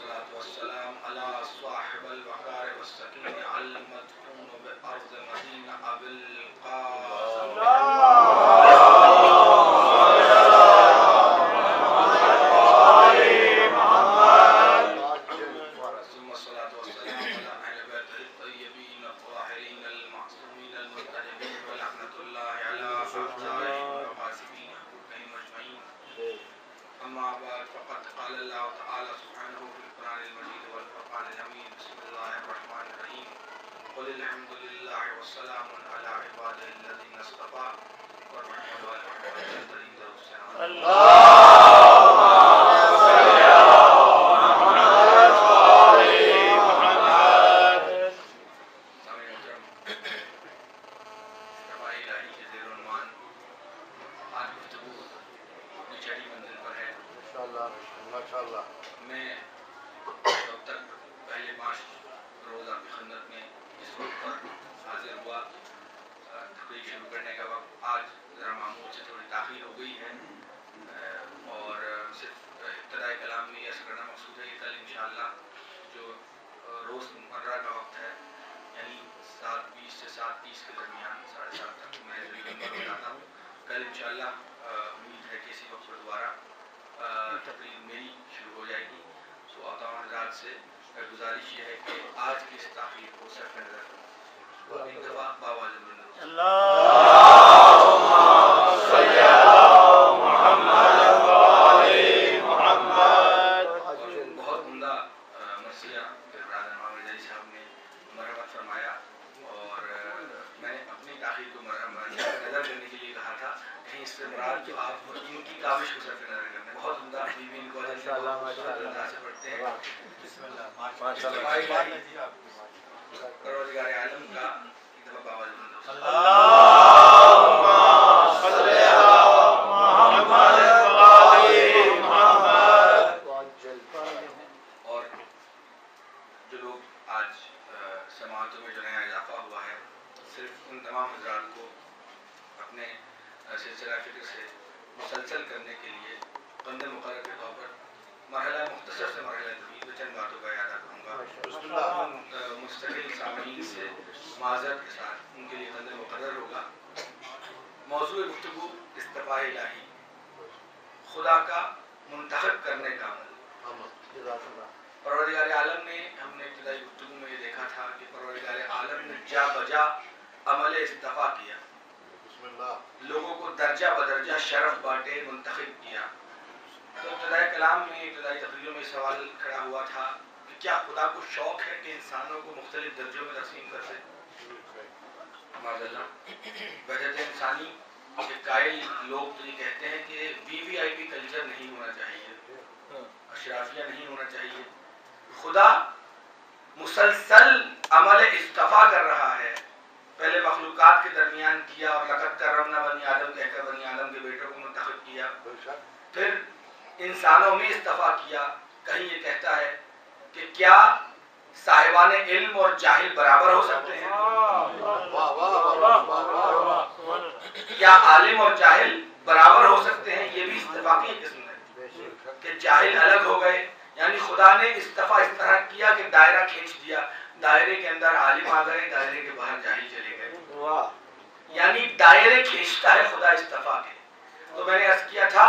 والصلاة والسلام على صاحب الوقار والسكينة المدفون بأرض مدينة أبي القاسم ثم الصلاة والسلام على أهل بيته الطيبين الطاهرين المعصومين المنتجبين ولعنة الله على أعدائهم وغاصبين حقوقهم أجمعين. أما بعد فقد قال الله تعالى سبحانه في القرآن المجيد والفرقان الحميد. بسم الله الرحمن الرحيم. قل الحمد لله والسلام على عباده الذين اصطفى والرحمن والرحمن الذين میں اب تک پہلے 5 روز آپ کی خدمت میں اس وقت پر حاضر ہوا. تقریر شروع کرنے کا وقت آج ذرا معمول سے تھوڑی تاخیر ہو گئی ہے اور صرف ابتدائی کلام میں یہ عرض کرنا مقصود ہے کہ کل انشاءاللہ جو روز مرہ کا وقت ہے یعنی 7:20 سے 7:30 کے درمیان 7:30 تک میں ریلیگن میں جاتا ہوں. کل انشاءاللہ امید ہے کہ اسی وقت پر دوبارہ تقریر میری شروع ہو جائے گی. سو تمام حضرات سے گزارش یہ ہے کہ آج کی اس تاخیر کو صرف نظر کریں اور ایک دفعہ باواز بلند اللہم صلی علی محمد وعلی محمد. بہت عمدہ مرثیہ برادر محمد علی صاحب نے مرحمت فرمایا اور میں نے اپنی تاخیر کو نظر کرنے کے لیے کہا تھا کہیں اس سے مراد جو آپ ان کی کاوش کو صرف نظر کرنا. بہت عمدہ ان کو سے پڑھتے ہیں. پروردگار عالم کا ایک دفعہ باواز بلند اللہم صلی علی محمد وعلی محمد. اور جو لوگ آج سماعتوں میں جو نیا اضافہ ہوا ہے صرف ان تمام حضرات کو اپنے سلسلہ فکر سے مسلسل کرنے کے لیے بند مقرر کے طور پر مرحلہ مختصر سے مرحلہ طویل میں چند باتوں کا اعادہ کروں گا. مستقل سامعین سے معذرت کے ساتھ ان کے لیے بند مقرر ہوگا. موضوع گفتگو اصطفاء الہی، خدا کا منتخب کرنے کا عمل. پروردگار عالم نے ہم نے ابتدائی گفتگو میں یہ دیکھا تھا کہ پروردگار عالم نے جا بجا عمل اصطفاء کیا، لوگوں کو درجہ بدرجہ شرف بانٹے، منتخب کیا. تو ابتدائی کلام میں ابتدائی تقریروں میں سوال کھڑا ہوا تھا کہ کیا خدا کو شوق ہے کہ انسانوں کو مختلف درجوں میں تقسیم کر دے؟ وحدت انسانی کے قائل لوگ تو یہ کہتے ہیں کہ VIP کلچر نہیں ہونا چاہیے، اشرافیہ نہیں ہونا چاہیے. خدا مسلسل عمل اصطفاء کر رہا ہے. پہلے مخلوقات کے درمیان کیا اور لقد کرمنا بنی آدم کہہ کر بنی آدم کے بیٹوں کو منتخب کیا، پھر انسانوں میں اصطفاء کیا. کہیں یہ کہتا ہے کہ کیا صاحبان علم اور جاہل برابر ہو سکتے ہیں؟ کیا عالم اور جاہل برابر ہو سکتے ہیں؟ یہ بھی اصطفاء کی قسم ہے کہ جاہل الگ ہو گئے. یعنی خدا نے اصطفاء اس طرح کیا کہ دائرہ کھینچ دیا، دائرے کے اندر عالم آ گئے، دائرے کے باہر جاہل چلے گئے. یعنی دائرے کھینچتا ہے خدا اصطفاء کے. تو میں نے عرض کیا تھا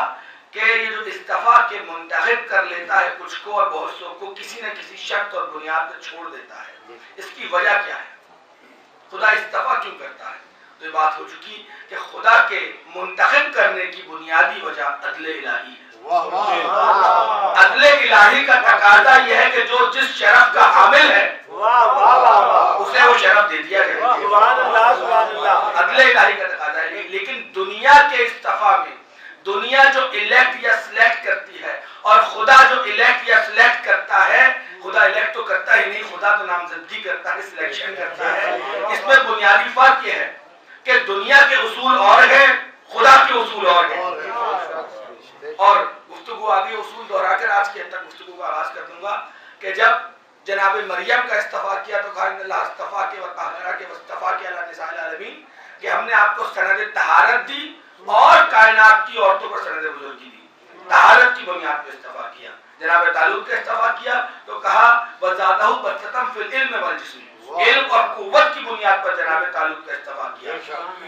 کہ یہ جو اصطفاء کے منتخب کر لیتا ہے کچھ کو اور بہت سو کو کسی نہ کسی شرط اور بنیاد پر چھوڑ دیتا ہے. اس کی وجہ کیا ہے؟ خدا اصطفاء کیوں کرتا ہے؟ تو یہ بات ہو چکی کہ خدا کے منتخب کرنے کی بنیادی وجہ عدل الہی ہے. عدل الہی کا تقاضا یہ ہے کہ جو جس شرف کا حامل ہے اسے وہ شرف دے دیا جائے. عدل الہی کا تقاضا ہے. لیکن دنیا کے اصطفاء میں دنیا جو الیکٹ یا سلیکٹ کرتی ہے اور خدا جو الیکٹ یا سلیکٹ کرتا ہے، خدا الیکٹ تو کرتا ہی نہیں، خدا تو نامزدگی کرتا ہے، سلیکشن کرتا ہے. اس میں بنیادی فرق یہ ہے کہ دنیا کے اصول اور ہیں، خدا کے اصول اور ہیں. اور گفتگو آگے اصول دہرا کر آج کی حد تک گفتگو کا آغاز کر دوں گا کہ جب جناب مریم کا اصطفاء کیا تو کہا ان اللہ اصطفیٰ کے وطہرہ کے واصطفیٰ کے علی نساء العالمین کہ ہم نے آپ کو سند طہارت دی اور کائنات کی عورتوں پر سند بزرگی دی. طہارت کی بنیاد پہ اصطفیٰ کیا. جناب طالوت کا اصطفیٰ کیا تو کہا وزادہ بسطۃ فی العلم والجسم، علم اور قوت کی بنیاد پر جناب طالوت کا استفاء کیا.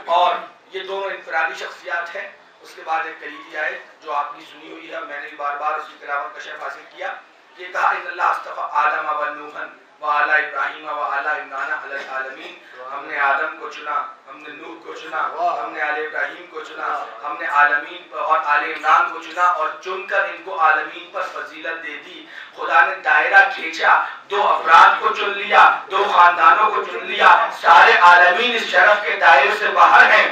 اور یہ دونوں انفرادی شخصیات ہیں. اس کے بعد ایک کلیدی آیت جو آپ کی سنی ہوئی ہے، میں نے بار بار اس کی تلاوت کا شرف حاصل کیا. یہ کہا ان اللہ اصطفیٰ آدم و نوحا وآل ابراہیم وآل عمران علی العالمین. ہم نے آدم کو چنا، ہم نے نوح کو چنا، ہم نے آل ابراہیم کو چنا، ہم نے عالمین پر اور آل عمران کو چنا، اور چن کر ان کو عالمین پر فضیلت دے دی. خدا نے دائرہ کھینچا، 2 افراد کو چن لیا، 2 خاندانوں کو چن لیا. سارے عالمین اس شرف کے دائرے سے باہر ہیں،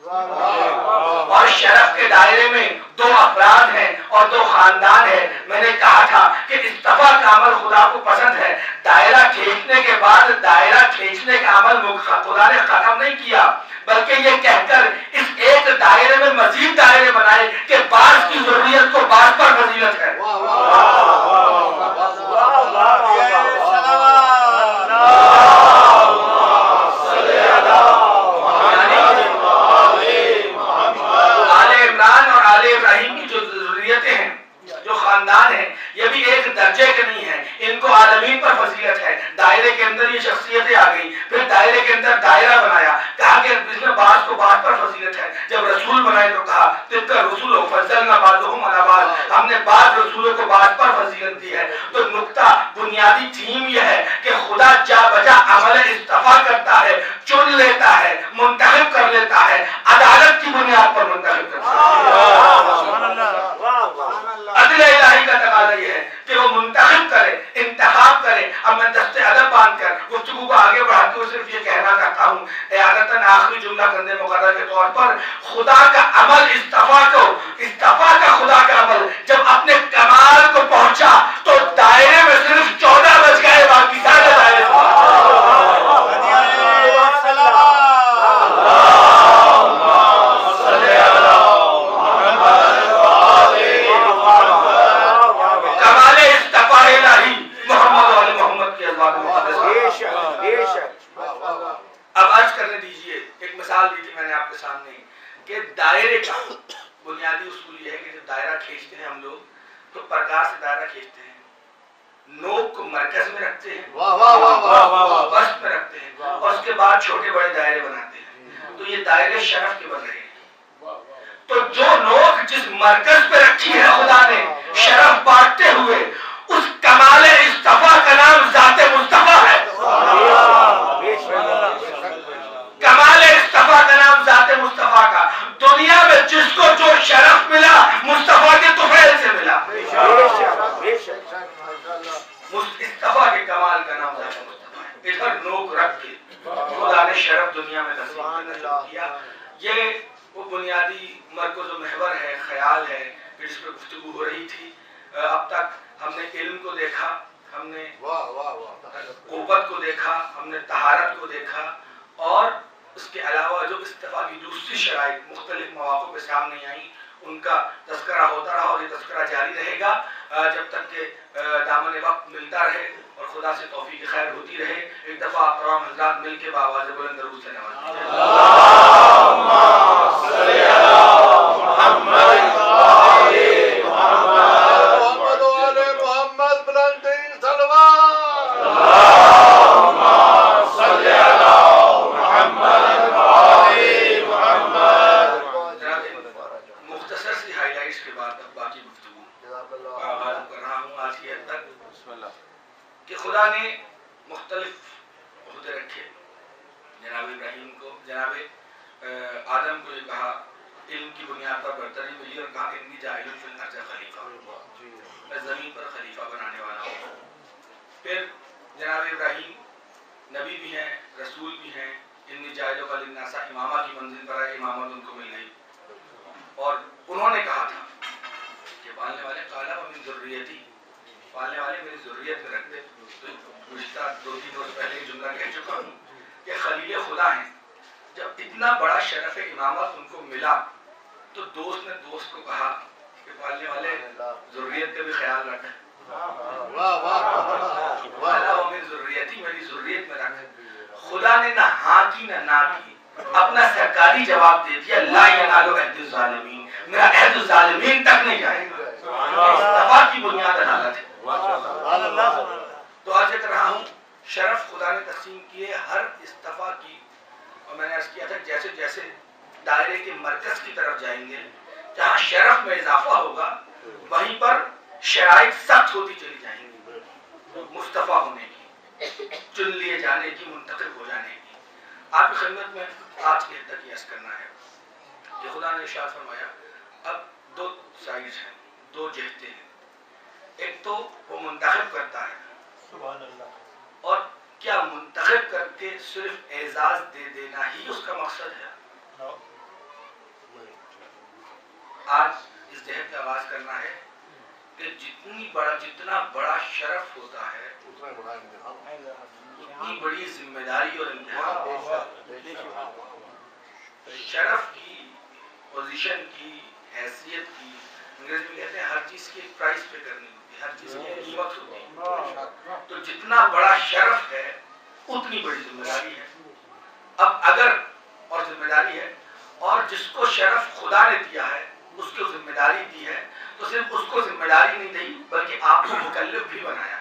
اور شرف کے دائرے میں 2 افراد ہیں اور 2 خاندان ہیں. میں نے کہا تھا کہ استفاء کا عمل خدا کو پسند ہے. دائرہ کھینچنے کے بعد دائرہ کھینچنے کا عمل خدا نے ختم نہیں کیا، بلکہ یہ کہہ کر اس ایک دائرے میں مزید دائرے بنائے کہ بعض کی ضروریت کو بعض پر فضیلت ہے. خاندان ہیں یہ بھی ایک درجے کے نہیں ہیں، ان کو عالمین پر فضیلت ہے. دائرے کے اندر یہ شخصیتیں آ گئی، پھر دائرے کے اندر دائرہ بنایا، کہا کہ اس میں بعض کو بعض پر فضیلت ہے. جب رسول بنائے تو کہا تلک الرسل فضلنا بعضهم علی بعض، ہم نے بعض رسولوں کو بعض پر فضیلت دی ہے. تو نقطہ بنیادی تھیم یہ ہے کہ خدا جا بجا عمل استفاء کرتا ہے، چن لیتا ہے، منتخب کر لیتا ہے، عدالت کی بنیاد پر منتخب کرتا ہے. عدل الہی کا تقاضا یہ ہے کہ وہ منتخب کرے، انتخاب کرے. اب میں دست ادب باندھ کر گفتگو کو آگے بڑھاتے ہوئے صرف یہ کہنا چاہتا ہوں، عادتاً آخری جملہ کندے مقرر کے طور پر، خدا کا عمل استفاء کا خدا کا عمل جب اپنے کمال کو پہنچا تو دائرے میں صرف 14 بچ گئے، باقی سارے دائرے کہ دائرے کا بنیادی اصول یہ ہے کہ جب دائرہ کھینچتے ہیں ہم لوگ تو پرکار سے دائرہ کھینچتے ہیں، نوک کو مرکز میں رکھتے ہیں، وسط میں رکھتے ہیں، اور اس کے بعد چھوٹے بڑے دائرے بناتے ہیں. تو یہ دائرے شرف کے بن رہے ہیں. تو جو نوک جس مرکز پہ رکھی ہے خدا نے شرف بانٹتے ہوئے، اس کمال استفاء کا نام ذات مصطفیٰ ہے. کمال استفاء کا نام ذات مصطفیٰ کا. دنیا میں جس کو جو شرف ملا مصطفیٰ کے طفیل سے ملا. مصطفیٰ کے کمال کا نام ذات مصطفیٰ ہے. ادھر نوک رکھ کے خدا نے شرف دنیا میں نصیب کیا. یہ وہ بنیادی مرکز و محور ہے، خیال ہے کہ جس پر گفتگو ہو رہی تھی. اب تک ہم نے علم کو دیکھا، ہم نے قوت کو دیکھا، ہم نے طہارت کو دیکھا، اور اس کے علاوہ جو استفاء کی دوسری شرائط مختلف مواقع پہ سامنے آئیں ان کا تذکرہ ہوتا رہا، اور یہ تذکرہ جاری رہے گا جب تک کہ دامن وقت ملتا رہے اور خدا سے توفیق خیر ہوتی رہے. ایک دفعہ آپ تمام حضرات مل کے بآواز بلند درود سے نواز دیجیے. اللہم صلی علی محمد وآل محمد وآل محمد بلند صلوات. اللہم صلی علی محمد وآل محمد. مختصر سی ہائی لائٹس کے بعد اب باقی گفتگو آغاز کر رہا ہوں آج کی حد تک. کہ خدا نے مختلف عہدے رکھے. جناب ابراہیم کو، جناب آدم کو یہ کہا علم کی بنیاد پر برتری ملی اور کہا انی جاعل فی الارض خلیفہ، میں زمین پر خلیفہ بنانے والا ہوں. پھر جناب ابراہیم نبی بھی ہیں، رسول بھی ہیں. انی جاعل للناس امامہ کی منزل پر آئے، امامت ان کو مل گئی. اور انہوں نے کہا تھا کہ پالنے والے قالا ومن ذریتی، پالنے والے میری ذریت میں رکھ دے. گزشتہ 2-3 روز پہلے یہ جملہ کہہ چکا ہوں کہ خلیل خدا ہیں. جب اتنا بڑا شرف امامت ان کو ملا تو دوست نے دوست کو کہا کہ پالنے والے ذریت کا بھی خیال رکھ، ذریتی میری ذریت میں رکھ. خدا نے نہ ہاں کی نہ نہ کی، اپنا سرکاری جواب دے دیا، لا ینال عہد الظالمین، میرا عہد الظالمین تک نہیں جائے گا. استفاء کی بنیاد عدالت ہے. تو عرض کر رہا ہوں شرف خدا نے تقسیم کیے ہر استفا کی، اور میں نے عرض کیا تھا جیسے جیسے دائرے کے مرکز کی طرف جائیں گے جہاں شرف میں اضافہ ہوگا وہیں پر شرائط سخت ہوتی چلی جائیں گی مصطفیٰ ہونے کی، چن لیے جانے کی، منتخب ہو جانے کی۔ آپ کی خدمت میں آج کے حد تک یہ عرض کرنا ہے کہ خدا نے ارشاد فرمایا اب دو سائز ہیں، دو جہتیں ہیں، ایک تو وہ منتخب کرتا ہے سبحان اللہ، اور کیا منتخب کر کے صرف اعزاز دے دینا ہی اس کا مقصد ہے؟ آج اس جہد کا آغاز کرنا ہے کہ جتنا بڑا شرف ہوتا ہے اتنی بڑی ذمہ داری اور امتحان۔ شرف کی، پوزیشن کی، حیثیت کی، انگریزی میں کہتے ہیں ہر چیز کی ایک پرائز پے کرنی ہوتی ہے، ہر چیز کی ایک قیمت ہوتی ہے، تو جتنا بڑا شرف ہے اتنی بڑی ذمہ داری ہے۔ اب اگر اور ذمہ داری ہے، اور جس کو شرف خدا نے دیا ہے اس کو ذمہ داری دی ہے، تو صرف اس کو ذمہ داری نہیں دی بلکہ آپ کو مکلف بھی بنایا ہے۔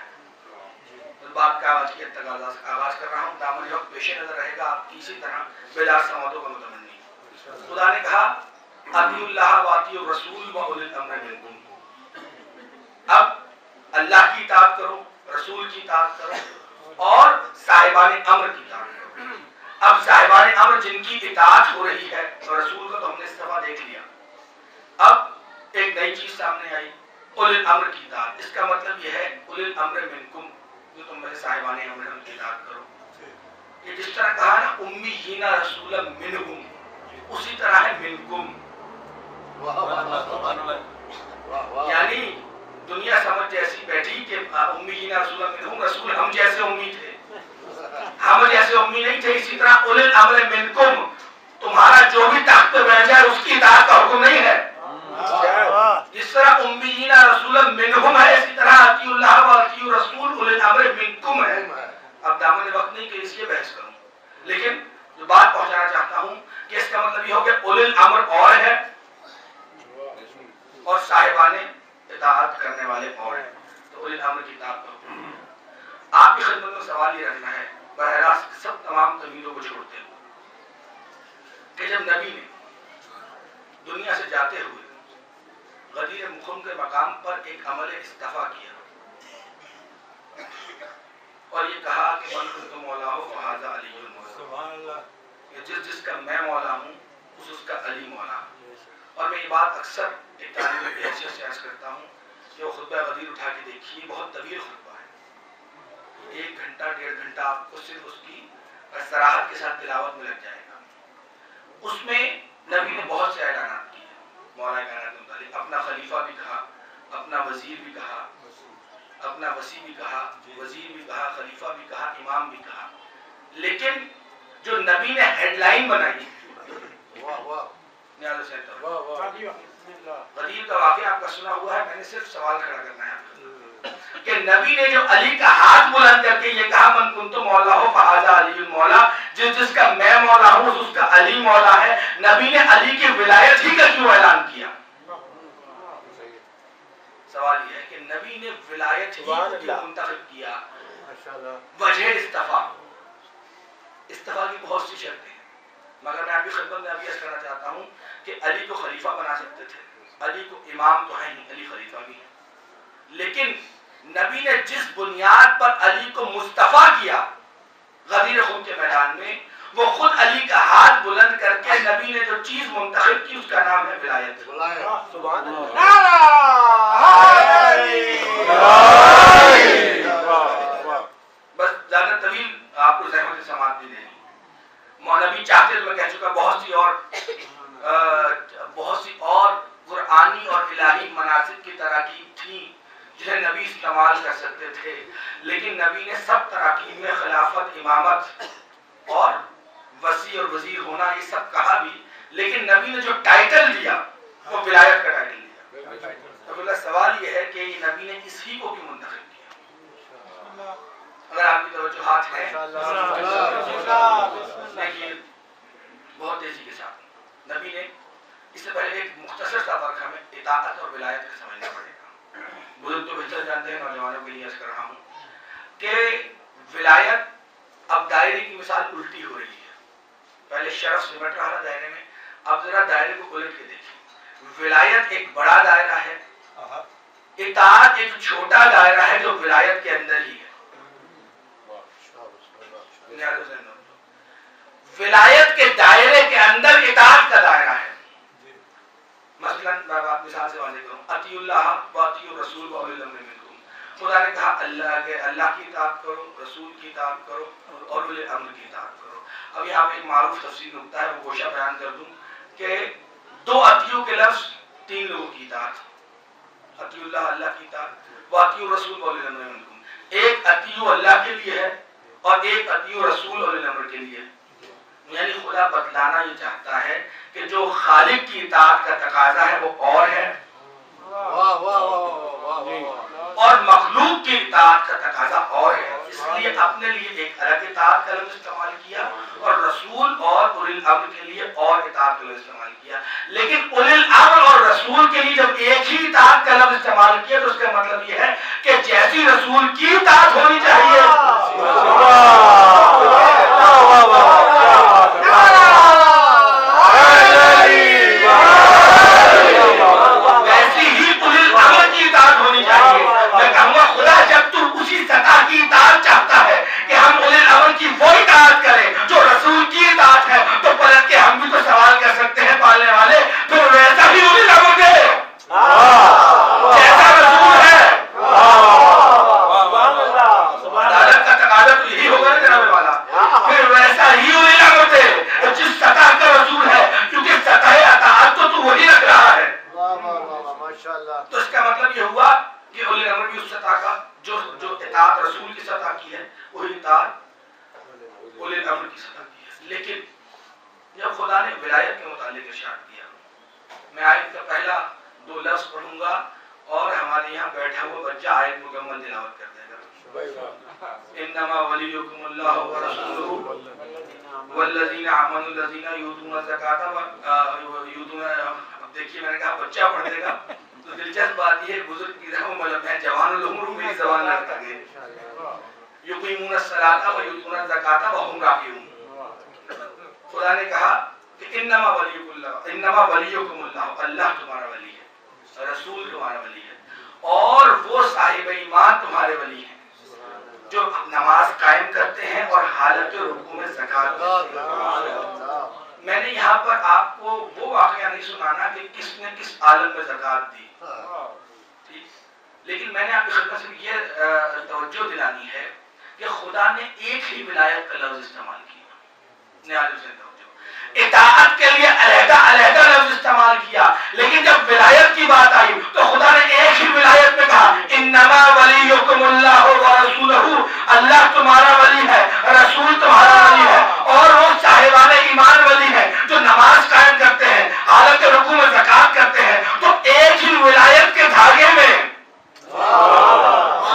بات کا آغاز کر رہا ہوں، دامن وقت پیش نظر رہے گا آپ کی اسی طرح بیدار سماعتوں کا متمنی۔ خدا نے کہا اطیعوا اللہ واطیعوا الرسول واولی الامر منکم، اب اللہ کی اطاعت کرو، رسول کی اطاعت کرو اور صاحبان امر کی اطاعت کرو۔ اب صاحبان امر جن کی اطاعت ہو رہی ہے اور رسول کا تو ہم نے استفا دیکھ لیا، اب ایک نئی چیز سامنے آئی، اولی الامر کی اطاعت۔ اس کا مطلب یہ ہے اولی الامر منکم، جو تم میں صاحبان امر ہم کی اطاعت کرو۔ یہ جس طرح کہا نا امیین رسولا منہم، اسی طرح ہے منکم، یعنی دنیا سمجھ جیسی بیٹھی کہ امیین رسولا منہم، رسول ہم جیسے امی تھے، ہم جیسے امی نہیں تھے۔ اسی طرح اولی الامر منکم، تمہارا جو بھی تخت پہ بیٹھ جائے اس کی اطاعت کا حکم نہیں ہے۔ جس طرح امیین رسولا منہم ہے، اسی طرح اطیعوا اللہ واطیعوا الرسول اولی الامر منکم ہے۔ اب دامن وقت نہیں کہ اس یہ بحث کروں، لیکن جو بات پہنچانا چاہتا ہوں کہ اس کا مطلب یہ ہو کہ اولی الامر اور ہے اور صاحبان اطاعت کرنے والے اور ہیں، تو اولی الامر کی اطاعت کرو۔ آپ کی خدمت میں سوال یہ رکھنا ہے براہ راست سب تمام تمہیدوں کو چھوڑتے ہوئے کہ جب نبی نے دنیا سے جاتے ہوئے غدیر مخم کے مقام پر ایک عمل استفا کیا اور یہ کہا کہ من کنت مولا فہذا علی المولا، کہ جس کا میں مولا ہوں اس کا علی مولا۔ اور میں یہ بات اکثر ایک طالب علم کی حیثیت سے عرض کرتا ہوں کہ وہ خطبہ غدیر اٹھا کے دیکھیے، بہت طویل خطبہ ہے، 1 گھنٹہ 1.5 گھنٹہ آپ کو صرف اس کی صراحت کے ساتھ تلاوت میں لگ جائے گا۔ اس میں نبی نے بہت سے اعلانات کیے، مولا کائنات کے متعلق اپنا خلیفہ بھی کہا، اپنا وزیر بھی کہا، اپنا وصی بھی کہا، وزیر بھی کہا، خلیفہ بھی کہا، امام بھی کہا، لیکن جو نبی نے ہیڈ لائن بنائی غدیر کا واقعہ آپ کا سنا ہوا ہے، میں نے صرف سوال کھڑا کرنا ہے آپ کہ نبی نے جو علی کا ہاتھ بلند کر کے یہ کہا من کنت مولا ہو فہذا علی المولا، جس کا میں مولا ہوں اس کا علی مولا ہے، نبی نے علی کی ولایت ہی کا کیوں اعلان کیا؟ سوال یہ ہے کہ نبی نے ولایت ہی کو کیوں منتخب کیا؟ وجہ استفا کی بہت سی شرطیں ہیں، مگر میں آپ کی خدمت میں ابھی عرض کرنا چاہتا ہوں کہ علی کو خلیفہ بنا سکتے تھے، علی کو امام تو ہے نہیں، علی خلیفہ بھی ہے، لیکن نبی نے جس بنیاد پر علی کو مصطفیٰ کیا غدیر خم کے میدان میں، وہ خود علی کا ہاتھ بلند کر کے نبی نے جو چیز منتخب کی اس کا نام ہے ولایت۔ سبحان بس زیادہ طویل آپ کو زحمت سماعت بھی دینی، نبی چاہتے تو میں کہہ چکا بہت سی اور قرآنی اور الہی مناسب کی تراکیب تھیں جنہیں نبی استعمال کر سکتے تھے، لیکن نبی نے سب تراکیب میں خلافت، امامت اور وصی اور وزیر ہونا یہ سب کہا بھی، لیکن نبی نے جو ٹائٹل دیا وہ ولایت کا ٹائٹل دیا۔ تو سوال یہ ہے کہ نبی نے اسی کو کیوں منتخب کیا؟ اگر آپ کی توجہات ہیں دیکھیے بہت تیزی کے ساتھ نبی نے اس سے پہلے ایک مختصر سا فرق ہمیں اطاعت اور ولایت کا سمجھنا پڑے گا۔ بزرگ تو بہتر جانتے ہیں، نوجوانوں کے لیے عرض کر رہا ہوں کہ ولایت اب دائرے کی مثال الٹی ہو رہی ہے. پہلے شرف سمٹ رہا تھا دائرے میں، اب ذرا دائرے کو الٹ کے دیکھیں. ولایت ایک بڑا دائرہ ہے، اطاعت ایک چھوٹا دائرہ ہے جو ولایت کے اندر ہی ہے. ولایت کے دائرے کے اندر اطاعت کا دائرہ ہے. مثلا میں مثال سے واضح کروں، اطیعوا اللہ واطیعوا الرسول واولی الامر منکم. خدا نے کہا اللہ کی اطاعت کرو، رسول کی اطاعت کرو اور اولی الامر کی اطاعت کرو. اب یہاں پہ ایک معروف تفصیل نکتہ ہے، وہ گوشہ بیان کر دوں کہ دو اطیعوا کے لفظ تین لوگوں کی اطاعت. اطیعوا اللہ اللہ کی اطاعت، واطیعوا الرسول واولی الامر منکم. ایک اطیعوا اللہ کے لیے ہے اور ایک اطیعوا رسول واولی الامر کے لیے. یعنی خدا بتلانا یہ چاہتا ہے کہ جو خالق کی اطاعت کا تقاضا ہے وہ اور ہے، اور مخلوق کی اطاعت کا تقاضا اور ہے. اس لیے اپنے لیے ایک الگ اطاعت کا لفظ استعمال کیا اور رسول اور اولی الامر کے لیے اور اطاعت کا لفظ استعمال کیا. لیکن اولی الامر اور رسول کے لیے جب ایک ہی اطاعت کا لفظ استعمال کیا تو اس کا مطلب یہ ہے کہ جیسی رسول کی اطاعت ہونی چاہیے ویسی ہی اولی الامر کی اطاعت ہونی چاہیے. میں کہوں گا خدا جب تو اسی سطح کی اطاعت چاہتا ہے کہ ہم اولی الامر کی وہ اطاعت کریں جو رسول کی اطاعت ہے، تو پلٹ کے ہم بھی تو سوال کر سکتے ہیں پالنے والے پھر ویسا ہی اولی الامر دے جیسا رسول ہے. عدالت کا تقاضا تو یہی ہوگا نا جناب والا، پھر ویسا ہی اولی الامر دے جس سطح کا رسول ہے، کیونکہ سطح اطاعت تو وہی رکھ رہا ہے. تو اس کا مطلب یہ ہوا کہ اولی الامر بھی اس سطح کا جو اطاعت رسول کی سطح کی ہے وہی اطاعت اولی الامر کی سطح کی ہے. لیکن جب خدا نے ولایت کے متعلق ارشاد کیا، میں آیت کا پہلا دو لفظ پڑھوں گا اور ہمارے یہاں بیٹھا ہوا بچہ آیت مکمل تلاوت کر دے گا. انما ولیکم اللہ ورسولہ والذین آمنوا الذین یؤتون الزکاۃ یؤتون. اب دیکھیے میں نے کہا بچہ پڑھ دے گا تو دلچسپ بات یہ ہے بزرگ کی طرح مطلب ہے جوان العمر میری زبان نہ رکھا گئے. یقیمون الصلاۃ ویؤتون الزکاۃ وهم راکعون. خدا نے کہا کہ انما ولیکم اللہ، اللہ تمہارا ولی ہے، رسول تمہارا ولی ہے، اور وہ صاحب ایمان تمہارے ولی ہیں جو نماز قائم کرتے ہیں اور حالت رکوع میں زکات دیتے ہیں. میں نے یہاں پر آپ کو وہ واقعہ نہیں سنانا کہ کس نے کس عالم میں زکات دی، ٹھیک، لیکن میں نے آپ کی خدمت سے یہ توجہ دلانی ہے کہ خدا نے ایک ہی ولایت کا لفظ استعمال کیا. اطاعت کے لیے علیحدہ علیحدہ لفظ استعمال کیا، لیکن جب ولایت کی بات آئی تو خدا نے ایک ہی ولایت میں کہا انما ولیکم اللہ ورسولہ. اللہ تمہارا ولی ہے، رسول تمہارا ولی ہے، اور وہ صاحبان ایمان ولی ہے جو نماز قائم کرتے ہیں، حالت رکوع میں زکات کرتے ہیں. تو ایک ہی ولایت کے دھاگے میں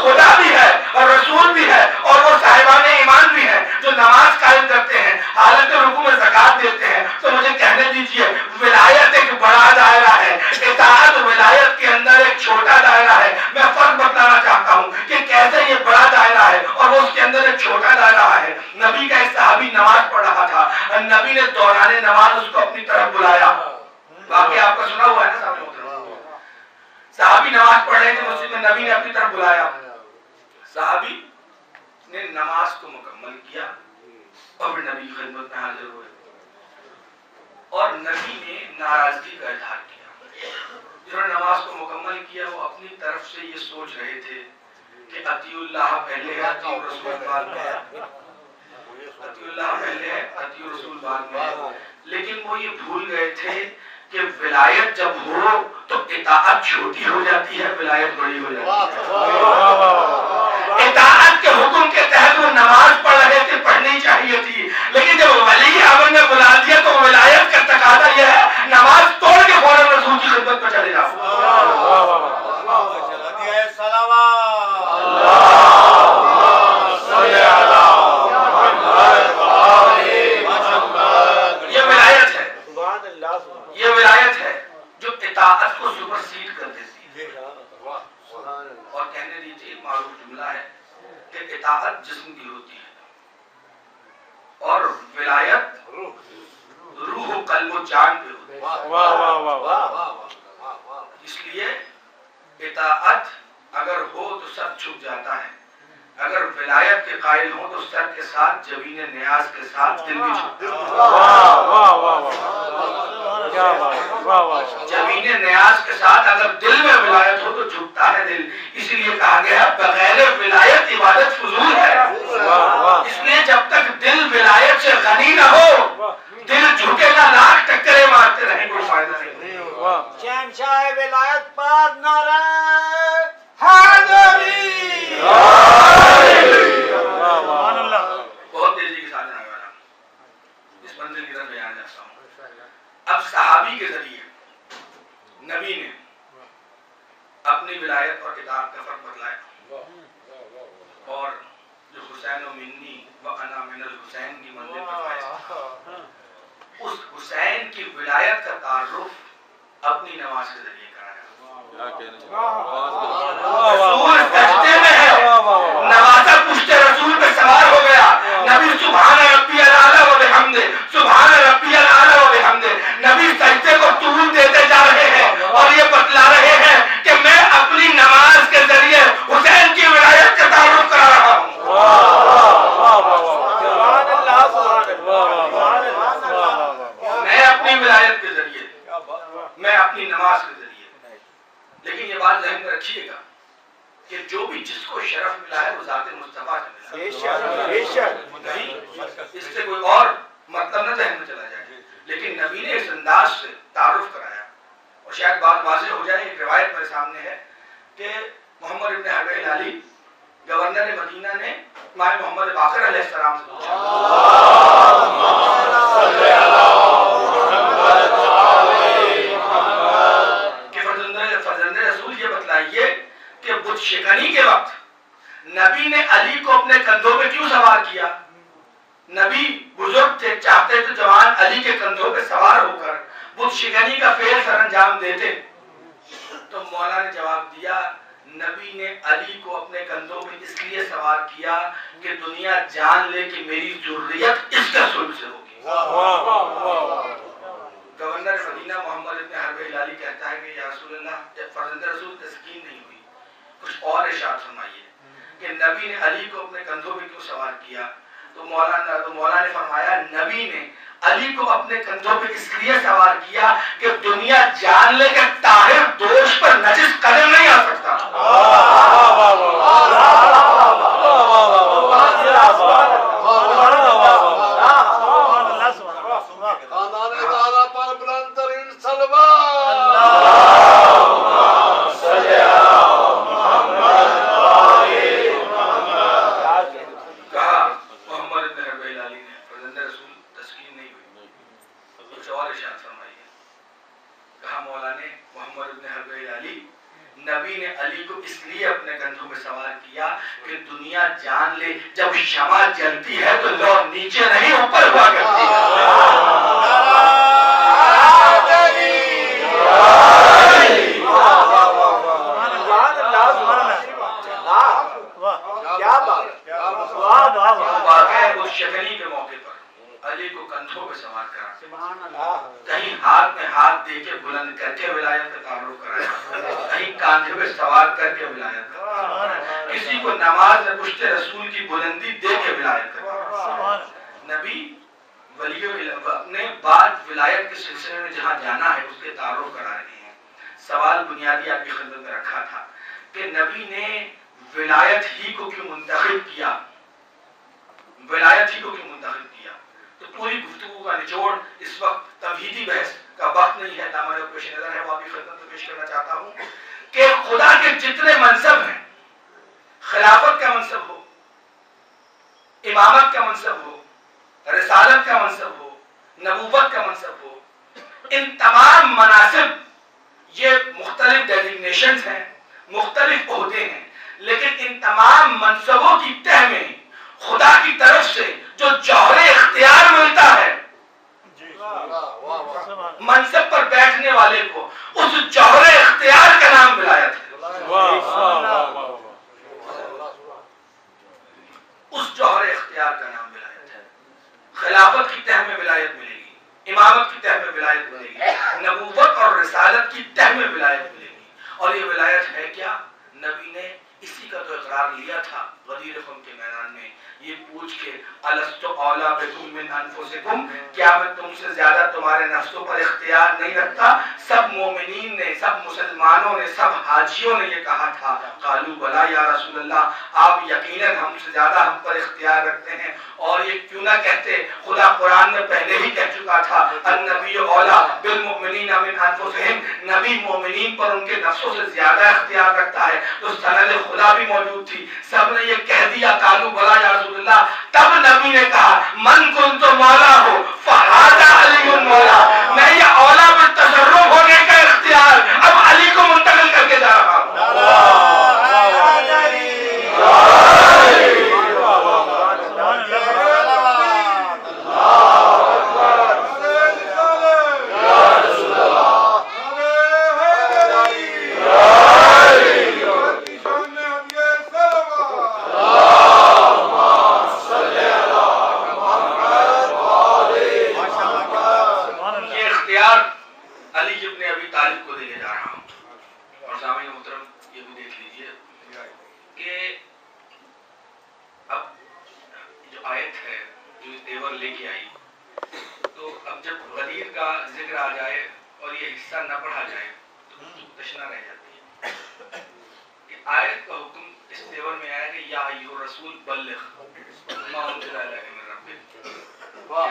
خدا بھی ہے اور رسول بھی ہے اور وہ صاحبان ایمان بھی ہیں جو نماز قائم کرتے ہیں، حالت رکوع میں زکات دیتے ہیں. تو مجھے کہنے دیجئے ولایت ایک بڑا دائرہ ہے، اطاعت ولایت کے اندر ایک چھوٹا دائرہ ہے. میں فرق بتانا چاہتا ہوں کہ کیسے یہ بڑا دائرہ ہے اور وہ اس کے اندر ایک چھوٹا دائرہ ہے. نبی کا ایک صحابی نماز پڑھ رہا تھا، نبی نے دوران نماز اس کو اپنی طرف بلایا. واقعہ آپ کا سنا ہوا ہے نا صاحب محترم. صحابی نماز پڑھ رہے تھے مسجد میں، نبی نے اپنی طرف بلایا. صحابی نے نماز کو مکمل کیا اور پھر نبی کی خدمت میں حاضر ہوئے اور نبی نے ناراضگی کا اظہار کیا. جنہوں نے نماز کو مکمل کیا وہ اپنی طرف سے یہ سوچ رہے تھے کہ اطیع اللہ پہلے ہے، اطیع رسول بعد میں ہے، اطیع اللہ پہلے ہے، اطیع رسول بعد میں ہے. لیکن وہ یہ بھول گئے تھے کہ ولایت جب ہو تو اطاعت چھوٹی ہو جاتی ہے، ولایت بڑی ہو جاتی ہے. اطاعت کے حکم کے تحت وہ نماز پڑھ رہے تھے، پڑھنی چاہیے تھی، لیکن جب ولی امر نے بلا دیا تو ولایت کا تقاضا یہ ہے نماز توڑ کے فوراً رسول کی خدمت میں چلے جاؤ. یہ ولایت ہے جو اطاعت کو سپرسیڈ کر دیتی ہے. اور کہنے دیجیے معروف جملہ ہے کہ اطاعت جسم کی ہوتی ہے اور ولایت روح و قلب و جان پہ ہوتی ہے. اس لیے اطاعت اگر ہو تو سب جھک جاتا ہے، اگر ولایت کے قائل ہوں تو سر کے ساتھ جبین نیاز کے ساتھ دل بھی جھکتا ہے. جبین نیاز کے ساتھ اگر دل میں ولایت ہو تو جھکتا ہے دل. اسی لیے کہا گیا بغیر ولایت عبادت فضول ہے. اس لیے جب تک دل ولایت سے غنی نہ ہو دل جھکے گا، لاکھ ٹکرے مارتے رہیں کوئی فائدہ نہیں. شہنشاہ ولایت پر نعرہ حیدری. بہت تیزی کے ساتھ جانے والا اس منزل کی طرف بیان جاتا ہوں. اب صحابی کے ذریعے نبی نے اپنی ولایت اور اطاعت کا فرق بتلایا اور جو حسین و منی و انا من الحسین کی منزل پر فائز، اس حسین کی ولایت کا تعارف اپنی نماز کے ذریعے کرایا. رسول سجدے میں ہے، نوازا پشت رسول پہ سوار ہو گیا. نبی سبحان ربی الاعلی و بحمدہ، سبحان ربی الاعلی و بحمدہ. نبی سجدے کو طول دیتے جا رہے ہیں اور یہ بتلا رہے ہیں کہ میں اپنی نماز کے ذریعے حسین کی ولایت کا تعارف کرا رہا ہوں. میں اپنی ولایت کے ذریعے، میں اپنی نماز کے ذریعے. لیکن یہ بات ذہن میں رکھیے گا کہ جو بھی جس کو شرف ملا ہے وہ ذات مصطفیٰ سے ملا ہے. اس سے کوئی اور مطلب نہ ذہن میں چلا جائے. لیکن نبی نے اس انداز سے تعارف کرایا اور شاید بات واضح ہو جائے. ایک روایت میرے سامنے ہے کہ محمد ابن حرب ہلالی گورنر مدینہ نے امام محمد باقر علیہ السلام سے پوچھا کہ فرزند رسول یہ بتلائیے کہ بت شکنی کے وقت نبی نے علی کو اپنے کندھوں پہ کیوں سوار کیا؟ نبی بزرگ تھے، چاہتے تو جوان علی کے کندھوں پہ سوار ہو کر بت شکنی کا فعل سر انجام دیتے. تو مولا نے جواب دیا نبی نے علی کو اپنے کندھوں پہ اس لیے سوار کیا کہ دنیا جان لے کہ میری ذریت اس کا صلب سے ہوگی. گورنر مدینہ محمد ابن حرب ہلالی کہتا ہے کہ یا رسول اللہ، فرزند رسول تسکین نہیں ہوئی، کچھ اور ارشاد فرمائیے کہ نبی نے علی کو اپنے کندھوں پہ کیوں سوار کیا؟ تو مولا نے فرمایا نبی نے علی کو اپنے کندھوں پہ اس لیے سوار کیا کہ دنیا جان لے کہ طاہر دوش پر نجس قدم نہیں آ سکتا. نبی نے علی کو اس لیے اپنے کندھوں پہ سوار کیا کہ دنیا جان لے جب شمع جلتی ہے تو لو نیچے نہیں اوپر ہوا کرتی ہے. شکنی کے موقع پر علی کو کندھوں پہ سوار کرا، کہیں ہاتھ میں ہاتھ دے کے بلند کر کے ولایت کا تعارف کرایا، کہیں کاندھے پہ سوار کر کے ولایت کا، کسی کو نماز میں پشت رسول کی بلندی دے کے ولایت کا. نبی ولی اپنے بعد ولایت کے سلسلے میں جہاں جانا ہے اس کے تعارف کرا رہے ہیں. سوال بنیادی آپ کی خدمت میں رکھا تھا کہ نبی نے ولایت ہی کو کیوں منتخب کیا، ولایت ہی کو کیوں منتخب کیا. تو پوری گفتگو کا نچوڑ اس وقت تمہیدی بحث کا وقت نہیں ہے، ہمارے پیش نظر ہے وہ آپ کی خدمت میں پیش کرنا چاہتا ہوں کہ خدا کے جتنے منصب ہیں، خلافت کا منصب ہو، امامت کا منصب ہو، رسالت کا منصب ہو، نبوت کا منصب ہو، ان تمام مناصب یہ مختلف ڈیزگنیشنز ہیں، مختلف عہدے ہیں، لیکن ان تمام منصبوں کی تہ میں خدا کی طرف سے جو جوہر اختیار ملتا ہے منصب پر بیٹھنے والے کو، اس جوہر اختیار کا نام ولایت ہے. اختیار کا نام ولایت ہے. خلافت کی تہ میں ولایت ملے گی، امامت کی تہ میں ولایت ملے گی، نبوت اور رسالت کی تہ میں ولایت ملے گی. اور یہ ولایت ہے کیا؟ نبی نے اسی کا تو اقرار لیا تھا غدیر خم کے میدان میں، یہ پوچھ کے الست اولیٰ بکم من انفسکم، کیا میں تم سے زیادہ تمہارے نفسوں پر اختیار نہیں رکھتا؟ سب مومنین نے، سب مسلمانوں نے، سب حاجیوں نے یہ کہا تھا. قالوا بلا یا رسول اللہ، آپ یقیناً ہم سے زیادہ ہم پر اختیار رکھتے ہیں. اور یہ کیوں نہ کہتے؟ خدا قرآن میں پہلے ہی کہہ چکا تھا النبی اولیٰ بالمؤمنین من انفسہم، نبی مومنین پر ان کے نفسوں سے زیادہ اختیار رکھتا ہے. تو سند خدا بھی موجود تھی، سب نے یہ کہہ دیا قالوا بلا یا رسول اللہ. تب نبی نے کہا من کنت مولا ہو فہذا علی مولا، میں یہ اولیٰ میں تصرف ہونے کا اختیار اب علی کو منتقل کر کے جا رہا ہوں.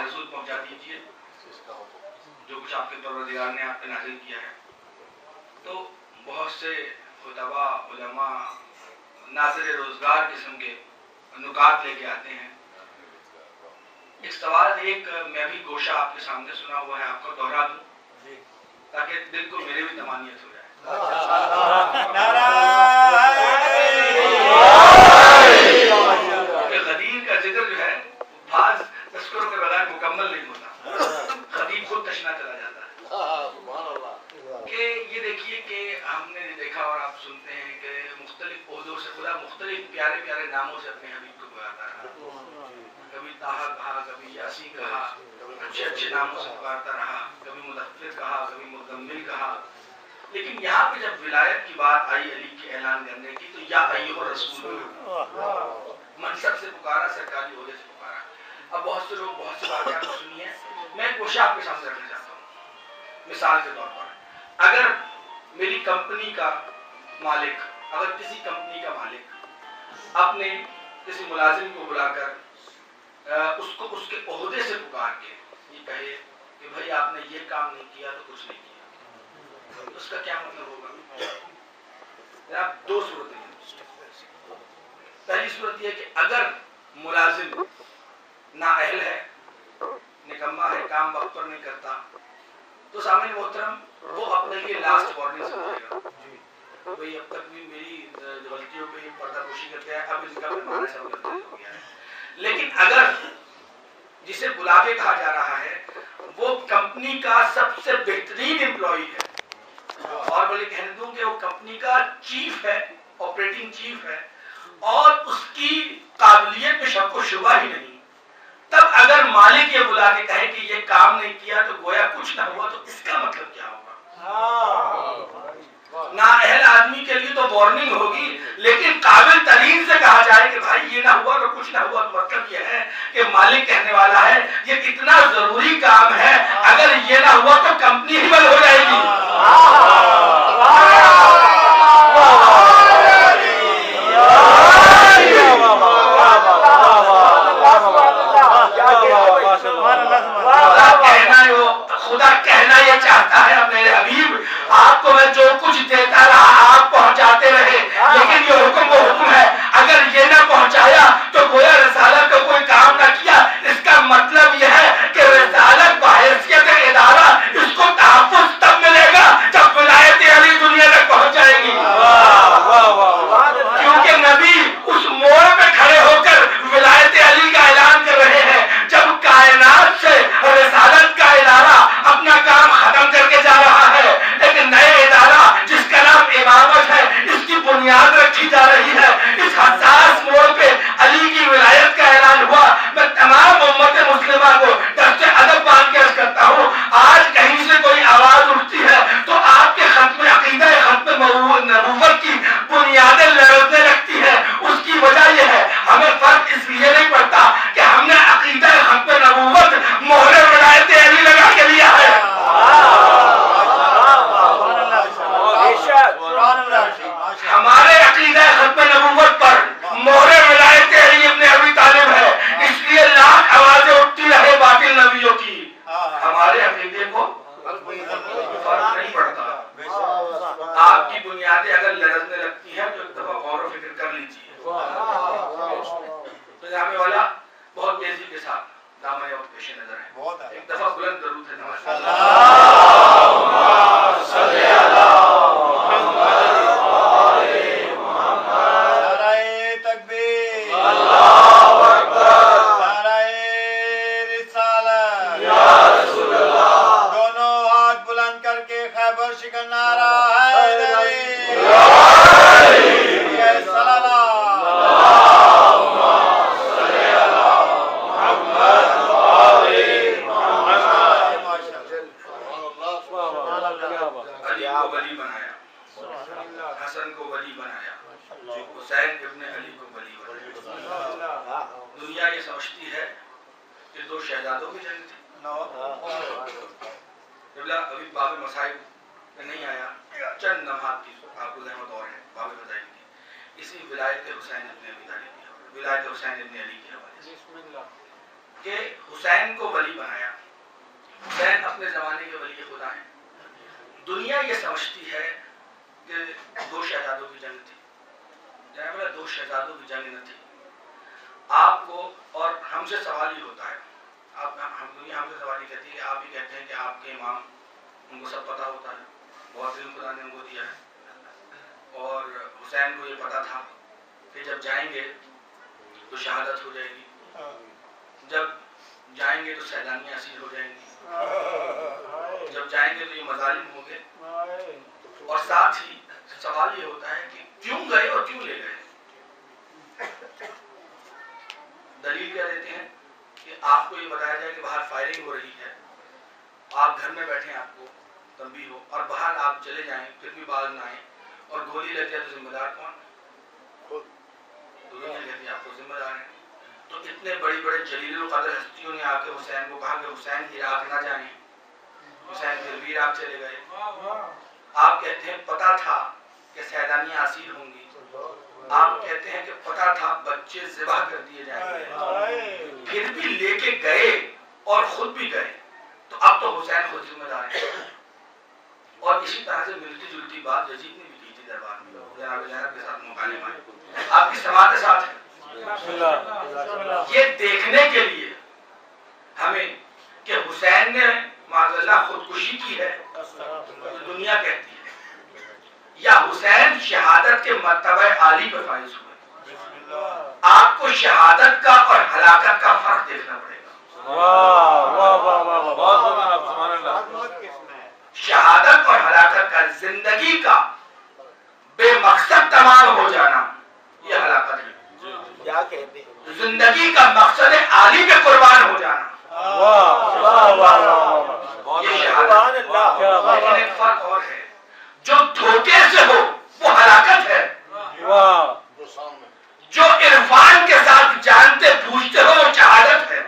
رسول پہنچا دیجیے جو کچھ آپ کے پروردگار نے آپ پہ نازل کیا ہے. تو بہت سے خطباء، علماء ناظر روزگار قسم کے نکات لے کے آتے ہیں. ایک سوال میں بھی گوشہ آپ کے سامنے سنا ہوا ہے، آپ کو دہرا دوں تاکہ دل کو میرے بھی تمانیت ہو جائے. غدیر کا ذکر جو ہے بعض تذکروں کے بغیر مکمل نہیں ہوتا، غدیر خود تشنا چلا جاتا ہے. کہ یہ دیکھیے کہ ہم نے دیکھا اور آپ سنتے ہیں کہ مختلف عہدوں سے خدا مختلف پیارے پیارے ناموں سے اپنے حبیب کو بلاتا رہا. کبھی طٰہٰ کہا، کبھی یاسین کہا، اچھے اچھے ناموں سے پکارتا رہا، کبھی مدثر کہا، کبھی مزمل کہا. لیکن یہاں پہ جب ولایت کی بات آئی علی کے اعلان کرنے کی تو یا ایھا الرسول منصب سے پکارا، سرکاری عہدے سے پکارا. اب بہت سے لوگ بہت سی باتیں آپ نے سنی ہیں، میں ایک گوشہ آپ کے سامنے رکھنا چاہتا ہوں. مثال کے طور پر اگر میری کمپنی کا مالک، اگر کسی کمپنی کا مالک اپنے کسی ملازم کو بلا کر اس کو اس کے عہدے سے پکار کے یہ کہے کہ بھائی آپ نے یہ کام نہیں کیا تو کچھ نہیں کیا، اس کا کیا مطلب ہوگا؟ جناب دو صورتیں ہیں. پہلی صورت یہ کہ اگر ملازم نااہل ہے، نکما ہے، کام وقت پر نہیں کرتا، تو سامعین محترم وہ اپنے لیے لاسٹ وارننگ سمجھے گا، بھائی اب تک بھی میری غلطیوں پہ پردہ پوشی کرتے ہیں، اب ان کا پیمانہ سب غلط ہو گیا ہے. لیکن اگر جسے بلا کے کہا جا رہا ہے وہ کمپنی کا سب سے بہترین امپلائی ہے، اور بولے کہنے دوں کہ وہ کمپنی کا چیف ہے، آپریٹنگ چیف ہے، اور اس کی قابلیت میں شک و شبہ ہی نہیں، تب اگر مالک یہ بلا کے کہے کہ یہ کام نہیں کیا تو گویا کچھ نہ ہوا، تو اس کا مطلب کیا ہوگا؟ نااہل آدمی کے لیے تو وارننگ ہوگی، لیکن قابل ترین سے کہا جائے کہ بھائی یہ نہ ہوا تو کچھ نہ ہوا، تو مطلب یہ ہے کہ مالک کہنے والا ہے یہ اتنا ضروری کام ہے، اگر یہ نہ ہوا تو کمپنی ہی بند ہو جائے گی. خدا کہنا یہ چاہتا ہے میرے حبیب آپ کو میں جو کچھ دیتا رہا آپ پہنچاتے رہے، لیکن یہ حکم وہ حکم ہے، اگر یہ نہ پہنچایا سامنے والا بہت تیزی کے ساتھ دامن وقت پیش نظر ہے. بہت ہے. ایک دفعہ بلند درود ہے نماز. دنیا یہ سمجھتی ہے کہ دو شہزادوں کی جنگ تھی. ابھی باب مصائب میں نہیں آیا, چند لمحات کی آپ کو زحمت اور ہے باب فضائل کی. اسی ولایت حسین ابن ابی طالب کی ولایت حسین ابن علی کے حوالے سے کہ حسین کو ولی بنایا. حسین اپنے زمانے کے ولی خدا ہیں. دنیا یہ سمجھتی ہے کہ دو شہزادوں کی جنگ تھی. جناب دو شہزادوں کی جنگ نہ تھی. آپ کو اور ہم سے سوال ہی ہوتا ہے, دنیا ہم سے سوال ہی کہتی ہے کہ آپ ہی کہتے ہیں کہ آپ کے امام ان کو سب پتہ ہوتا ہے, بہت علم خدا نے ان کو دیا ہے, اور حسین کو یہ پتہ تھا کہ جب جائیں گے تو شہادت ہو جائے گی, جب جائیں گے تو سیلانیاں حاصل ہو جائیں گی, جب جائیں گے تو یہ مظالم ہوں گے, اور ساتھ ہی سوال یہ ہوتا ہے کہ کیوں گئے اور کیوں لے گئے. دلیل کیا دیتے ہیں کہ آپ کو یہ بتایا جائے کہ باہر فائرنگ ہو رہی ہے, آپ گھر میں بیٹھے آپ کو تنبیہ ہو, اور باہر آپ چلے جائیں پھر بھی باز نہ آئیں اور گولی لگ جائے تو ذمہ دار کون؟ خود. تو دنیا کہتی ہے آپ کو ذمہ دار ہیں. تو اتنے بڑی بڑے جلیل القدر ہستیوں نے آ کے حسین کو کہا کہ حسین عراق نہ جائیں. حسین پھر بھی عراق چلے گئے. آپ کہتے ہیں پتہ تھا کہ سیدانیاں اسیر ہوں گی, آپ کہتے ہیں کہ پتہ تھا بچے ذبح کر دیے جائیں گے, پھر بھی لے کے گئے اور خود بھی گئے. تو اب تو حسین خود ذمہ دار ہے. اور اسی طرح سے ملتی جلتی بات یزید نے بھی کی تھی دربار میں, جناب کے ساتھ مکالمہ ہے, آپ کی سماعت کے ساتھ ہے. یہ دیکھنے کے لیے ہمیں کہ حسین نے معاذ اللہ خودکشی کی ہے تو دنیا کہتی ہے, یا حسین شہادت کے مرتبہ عالی پر فائز ہوئے. آپ کو شہادت کا اور ہلاکت کا فرق دیکھنا پڑے گا. شہادت اور ہلاکت کا, زندگی کا بے مقصد تمام ہو جانا یہ ہلاکت ہے. کیا کہتے ہیں, زندگی کا مقصد عالی پہ قربان ہو جانا یہ شہادت. لیکن ایک فرق اور ہے, جو دھوکے سے ہو وہ ہلاکت ہے, جو عرفان کے ساتھ جانتے بوجھتے ہو وہ شہادت ہے.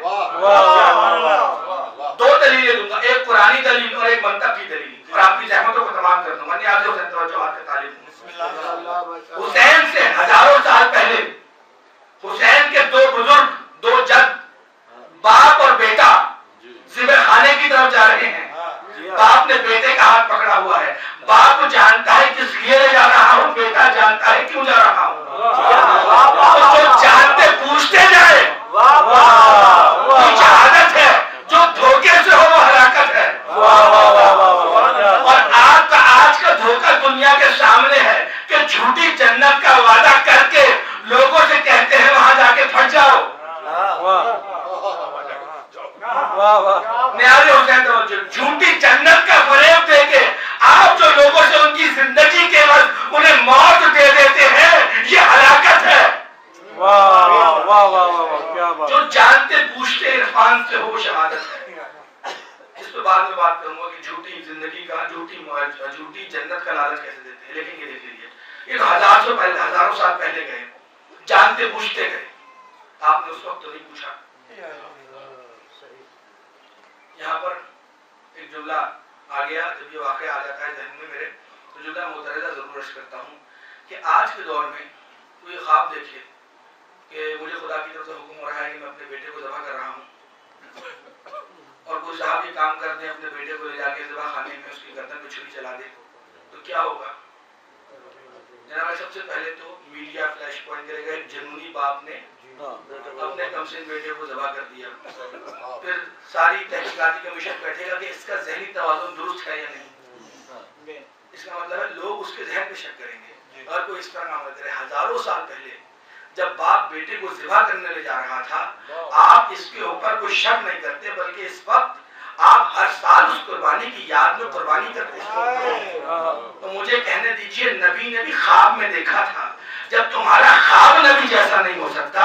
دو دلیلیں دوں گا, ایک قرآنی دلیل اور ایک منطقی دلیل, اور آپ کی زحمتوں کو تمام کر دوں گا. نہیں آگے حسین توجہات کا طالب ہوں. حسین سے ہزاروں سال پہلے حسین کے دو بزرگ, دو جد, باپ اور بیٹا ذبح خانے کی طرف جا رہے ہیں. باپ نے بیٹے کا ہاتھ پکڑا ہوا ہے. باپ جانتا ہے کس لیے جا رہا ہوں, بیٹا جانتا ہے کیوں جا رہا ہوں. جو جانتے پوچھتے جائے وہ شہادت ہے, جو دھوکے سے ہو وہ ہلاکت ہے. اور آج کا دھوکہ دنیا کے سامنے ہے کہ جھوٹی جنت کا وعدہ کر کے لوگوں سے کہتے ہیں وہاں جا کے پھٹ جاؤ. نیازِ حسین توجہ, جھوٹی جنت کا فریب دے کے آپ جو لوگوں سے ان کی زندگی کے وقت انہیں موت دے دیتے ہیں یہ ہلاکت ہے. جو جانتے پوچھتے عرفان سے ہو شہادت ہے. اس پہ بعد میں بات کروں گا کہ جھوٹی زندگی کا, جھوٹی جنت کا لالچ کیسے دیتے ہیں. لیکن یہ دیکھ لیجیے, یہ تو ہزاروں سال پہلے گئے, جانتے پوچھتے گئے. آپ نے اس وقت تو نہیں پوچھا. یہاں پر ایک جملہ آ گیا, جب یہ واقعہ آ جاتا ہے ذہن میں میرے تو جملہ مترجہ ضرور عرض کرتا ہوں کہ آج کے دور میں کوئی خواب دیکھے کہ مجھے خدا کی طرف سے حکم ہو رہا ہے کہ میں اپنے بیٹے کو ذبح کر رہا ہوں, اور کوئی صاحب یہ کام کر دیں اپنے بیٹے کو لے جا کے ذبح خانے میں اس کی گردن پہ چھری چلا دے, تو کیا ہوگا؟ جناب سب سے پہلے تو میڈیا فلیش پوائنٹ کرے گا, ایک جنونی باپ نے اپنے کمسن بیٹے کو ذبح کر دیا. پھر ساری تحقیقاتی کمیشن بیٹھے گا کہ اس کا ذہنی توازن درست ہے یا نہیں. اس کا مطلب ہے لوگ اس کے ذہن پہ شک کریں گے اگر کوئی اس طرح عمل کرے. ہزاروں سال پہلے جب باپ بیٹے کو ذبح کرنے لے جا رہا تھا, آپ اس کے اوپر کوئی شک نہیں کرتے, بلکہ اس وقت آپ ہر سال اس قربانی کی یاد میں قربانی کرتے ہیں. تو مجھے کہنے دیجئے, نبی نے بھی خواب میں دیکھا تھا. جب تمہارا خواب نبی جیسا نہیں ہو سکتا,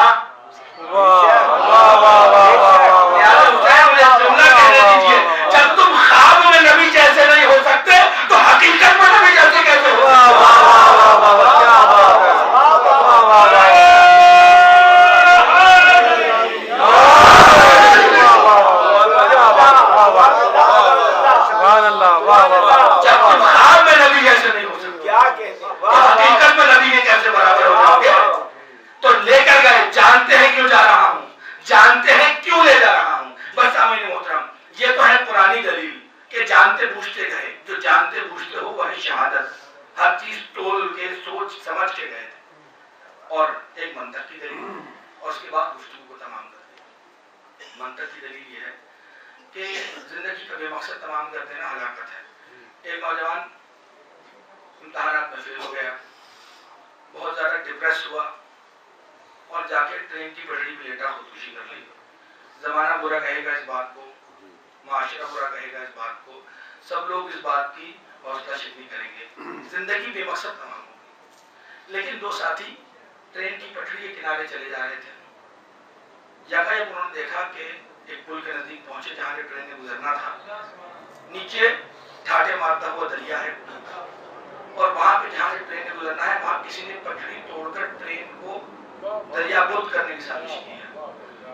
جب تم خواب میں نبی جیسے نہیں ہو سکتے تو حقیقت میں نبی جیسے کیسے ہو جب تم خواب میں نبی جیسے نہیں ہو سکتے حقیقت میں نبی کے کیسے برابر ہو جاؤ گے. تو لے کر گئے, جانتے ہیں کیوں جا رہا ہوں, جانتے ہیں کیوں لے جا رہا ہوں. بس امین محترم, یہ تو ہے پرانی دلیل کہ جانتے بوجھتے گئے. جو جانتے بوجھتے ہو وہ ہے شہادت. ہر چیز تول کے سوچ سمجھ کے گئے تھے. اور ایک منطق کی دلیل, اور اس کے بعد گفتگو کو تمام کر دیا. منطق کی دلیل یہ ہے کہ زندگی کا بے مقصد تمام کر دینا ہلاکت ہے. ایک نوجوان امتحانات میں فیل ہو گیا, بہت زیادہ ڈپریس ہوا اور جا کے ٹرین کی پٹڑی پہ لیٹا خودکشی کر لی. زمانہ برا کہے گا اس بات کو, معاشرہ برا کہے گا اس بات کو, سب لوگ اس بات کی حوصلہ شکنی کریں گے. زندگی بے مقصد تمام ہوگی. لیکن دو ساتھی ٹرین کی پٹڑی کے کنارے چلے جا رہے تھے. یکایک انہوں نے دیکھا کہ ایک پل کے نزدیک پہنچے جہاں سے ٹرین نے گزرنا تھا. نیچے ٹھاٹے مارتا ہوا دریا ہے, اور وہاں پہ جہاں سے ٹرین نے گزرنا ہے وہاں کسی نے پٹڑی توڑ کر ٹرین کو دریا بند کرنے کی سازش کی ہے.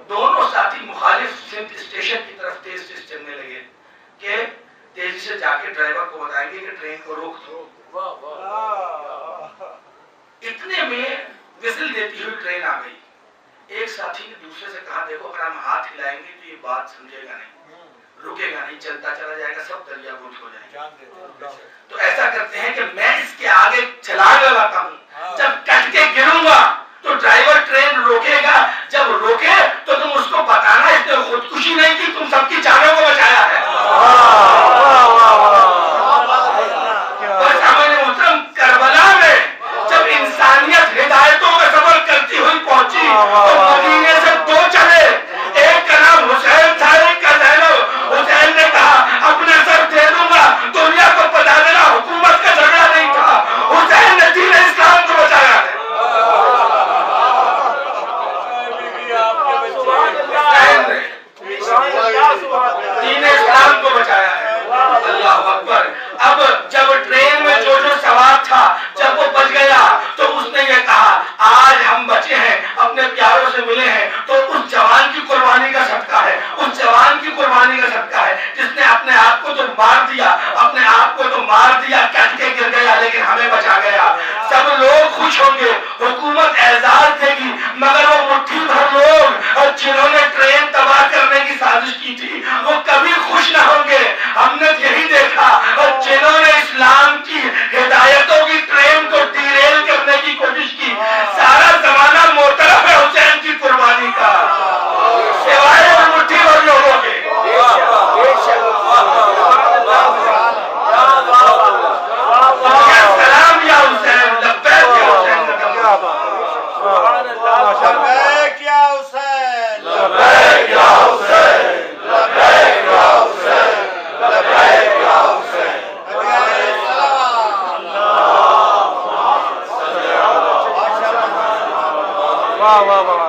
دونوں ساتھی مخالف سمت اسٹیشن کی طرف تیز تیز چلنے لگے کہ تیزی سے جا کے ڈرائیور کو بتائیں گے کہ ٹرین کو روک دو. اتنے میں وزل دیتی ہوئی ٹرین آ گئی. ایک ساتھی نے دوسرے سے کہا, دیکھو اگر ہم ہاتھ ہلائیں گے تو یہ بات سمجھے گا نہیں, رکے گا نہیں, چلتا چلا جائے گا, سب دریا بند ہو جائیں گے. تو ایسا کرتے ہیں کہ میں اس کے آگے چھلانگ لگاتا ہوں, جب کٹ کے گروں گا تو ڈرائیور ٹرین روکے گا, جب روکے تو تم اس کو بتانا اس نے خودکشی نہیں کی, تم سب کی جانوں کو بچایا ہے. بس ہمیں محترم کربلا میں جب انسانیت ہدایتوں کا سفر کرتی ہوئی پہنچی تو مدینے سے دو چلے, ایک کا نام حسین تھا, ایک کا زینب. حسین نے کہا اپنا سر دے دوں گا, دنیا کو بتا دینا حکومت کا جھگڑا نہیں تھا, حسین نے دین اسلام کو بچایا ہے. دین اسلام کو بچایا ہے. اللہ اکبر. اب جب ٹرین میں جو سوار تھا جب وہ بچ گیا تو اس نے یہ کہا, آج ہم بچے ہیں, اپنے پیاروں سے ملے ہیں, تو اس جوان کی قربانی کا صدقہ ہے, اس جوان کی قربانی کا صدقہ ہے جس نے اپنے آپ کو تو مار دیا, اپنے آپ کو تو مار دیا, کٹ کے گر گیا لیکن ہمیں بچا گیا. سب لوگ خوش ہوں گے, حکومت اعزاز دے گی, مگر وہ مٹھی بھر لوگ اور جنہوں نے ٹرین تباہ کرنے کی سازش کی تھی وہ کبھی خوش نہ ہوں گے. ہم نے یہی دیکھا, اور جنہوں نے اسلام کی ہدایتوں کی ٹرین کو ڈیریل کرنے کی کوشش کی, سارا زمانہ معترف ہے حسین کی قربانی کا, سوائے ان مٹھی بھر لوگوں کے. سلام یا حسین, لبیک یا حسین. لبیک یا حسین, لبیک یا حسین, لبیک یا حسین, لبیک یا حسین. واہ واہ واہ.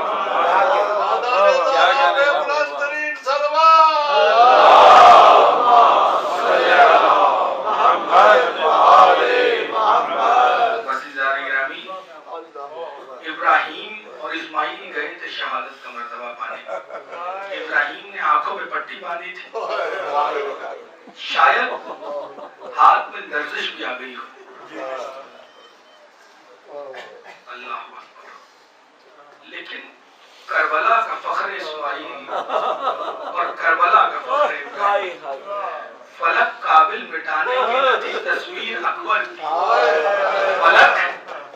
ابراہیم اور اسماعیل گئے تھے شہادت کا مرتبہ پانے. ابراہیم نے آنکھوں میں پٹی باندھی تھی, شاید ہاتھ میں لرزش بھی آ گئی ہو. اللہ اکبر. لیکن کربلا کا فخر اسماعیل اور کربلا کا فخر ابراہیم, فلک قابل مٹانے کی نہ تھی تصویر اکبر کی, فلک